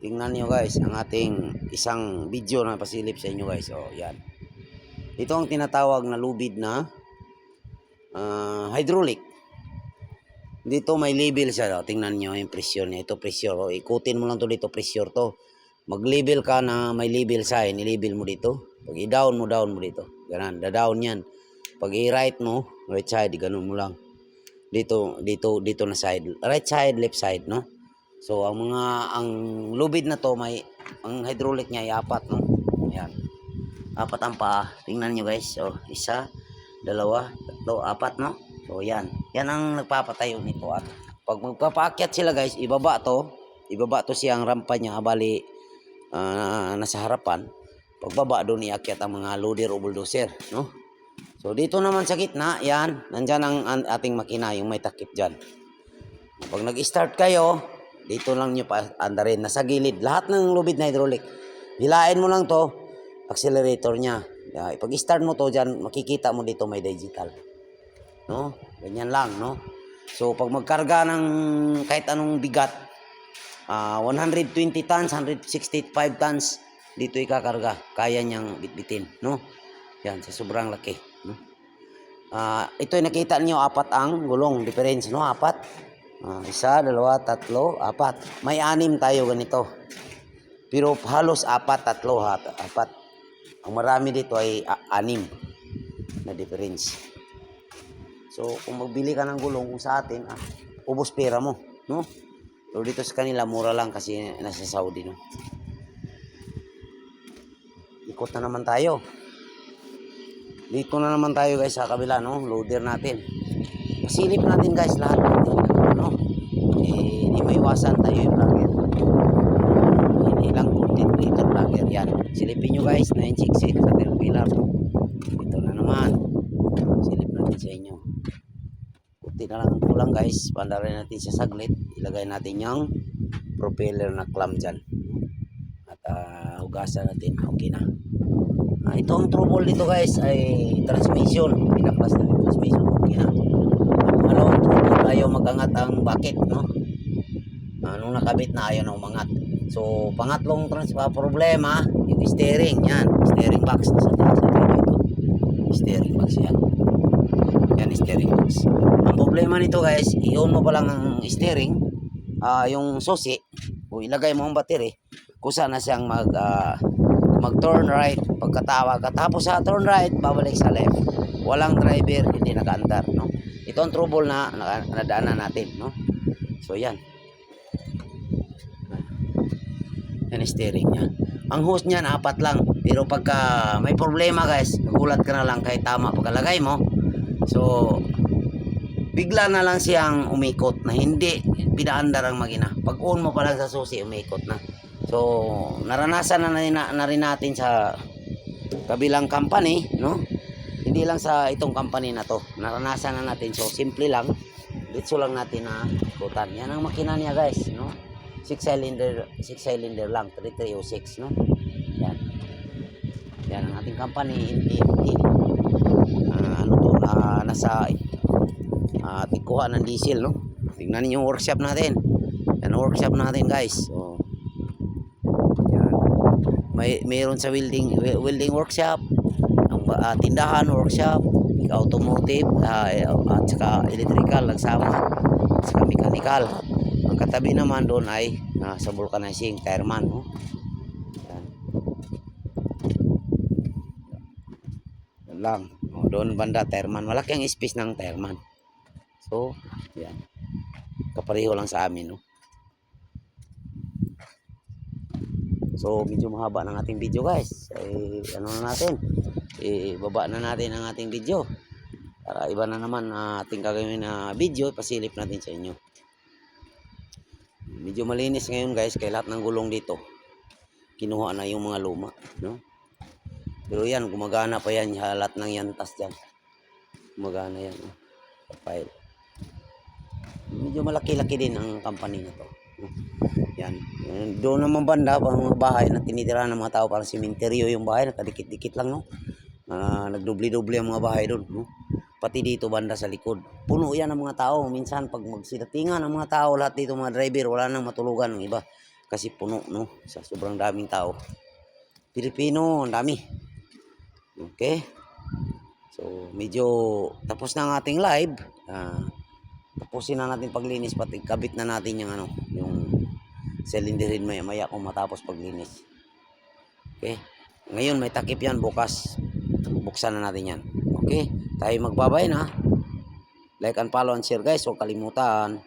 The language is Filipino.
tingnan nyo guys ang ating isang video na pasilip sa inyo guys. O yan. Ito ang tinatawag na lubid na hydraulic. Dito may label siya. O, tingnan nyo yung pressure niya. Ito pressure. O, ikutin mo lang to dito, pressure to. Mag-label ka na may label sign. I-label mo dito. Pag i-down mo dito. Ganun. Da-down yan. Pag i-right mo, right side, ganun mo lang. Dito na side. Right side, left side, no? So, ang lubid na to, ang hydraulic niya ay apat, no? Ayan. Apat ang paa. Tingnan nyo guys. So, isa, dalawa, tatlo, apat, no? So, yan. Yan ang nagpapatayo nito. At pag magpapaakyat sila guys, ibaba to siyang rampa niya, bali, nasa harapan. Pagbaba doon, iakyat ang mga loader o bulldozer, no? So, dito naman sa gitna, yan. Nandyan ang ating makina, yung may takip dyan. Pag nag-start kayo, dito lang nyo pa andarin. Nasa gilid. Lahat ng lubid na hydraulic. Hilain mo lang to, accelerator niya. Pag start mo to dyan, makikita mo dito may digital. No? Ganyan lang, no? So, pag magkarga ng kahit anong bigat, 120 tons, 165 tons, dito ikakarga. Kaya niyang bitbitin, no? Yan, sa sobrang laki, no? Ito yung nakita niyo, apat ang gulong. Difference, no? Apat. Isa, dalawa, tatlo, apat. May 6 tayo ganito. Pero halos apat, tatlo, apat. Ang marami dito ay 6 na difference. So, kung magbili ka ng gulong kung sa atin, ubos pera mo, no? So, dito sa kanila, mura lang kasi nasa Saudi, no? Ikot na naman tayo. Dito na naman tayo guys sa kabila, no? Loader natin. Pasilip natin guys lahat natin, no? Hindi maiwasan tayo yung vlogger. Hindi lang content creator vlogger yan. Silipin nyo guys, 966 sa Terpilar. Ito na naman. Silip natin sa inyo. Kunti na lang ang kulang guys. Pandarin natin sa saglit. Ilagay natin yung propeller na clamp dyan. At hugasan natin. Okay na. Ito ang trouble dito guys ay transmission. Pinaklas na yung transmission. Okay na. Pangalawang trouble, ayaw magangat ang bucket, no? Nung nakabit na ayaw na umangat. So, pangatlong problema, yung steering. Yan, steering box. Nasa dito. Steering box yan. Yan, steering box. Ang problema nito guys, i-on mo pa lang ang steering, yung susi, o ilagay mo ang battery, kusa na siyang mag-turn right pagkatawag. Tapos sa turn right, babalik sa left. Walang driver, hindi nakaandar, no? Ito ang trouble na nadaanan natin, no? So, yan. Yan steering niya. Ang hose niyan, 4 lang. Pero pagka may problema guys, nagulat ka na lang kahit tama pagkalagay mo. So, bigla na lang siyang umikot na hindi pinaandar ang makina. Pag on mo pa lang sa susi, umikot na. So, naranasan na rin natin sa kabilang company, no? Hindi lang sa itong company na to. Naranasan na natin. So, simple lang. Ditso lang natin na ikutan. Yan ang makina niya guys, no? 6 cylinder lang, 3306, no? Yan. Yan ang ating company, NTNT. Nasa tikuha ng diesel, no? Tingnan niyo yung workshop natin. Yan ang workshop natin guys. So, yan. Mayroon sa welding workshop, ang tindahan workshop, automotive, at saka electrical nagsama, at saka mechanical. Ang katabi naman doon ay sa vulcanizing, tireman, no? Yan. Yan lang. Doon banda tireman, malaki ang space ng tireman. So, yan. Kapareho lang sa amin, no? So, medyo mahaba ng ating video, guys. Ano na natin? Baba na natin ang ating video. Para iba na naman ating gagawin na video, pasilip natin sa inyo. Medyo malinis ngayon, guys, kaya lahat ng gulong dito kinuha na yung mga luma, no? Pero yan, gumagana pa yan, lahat ng yantas dyan. Gumagana yan, no? File. Medyo malaki-laki din ang company na to. Yan. Doon naman banda, mga bahay na tinitira ng mga tao, parang simenteryo yung bahay, nakadikit-dikit lang, no? Nagdubli-dubli ang mga bahay doon, no? Pati dito banda sa likod. Puno yan ang mga tao. Minsan pag magsidatingan ang mga tao, lahat dito mga driver, wala nang matulugan ng iba. Kasi puno, no? Sa sobrang daming tao. Pilipino, ang dami. Okay? So, medyo tapos na ang ating live. Tapusin na natin paglinis, pati kabit na natin yung ano, yung cylinder head maya kung matapos paglinis. Okay? Ngayon may takip yan, bukas buksan na natin yan. Okay? Tayo magbabay na. Like and follow and share guys, huwag kalimutan.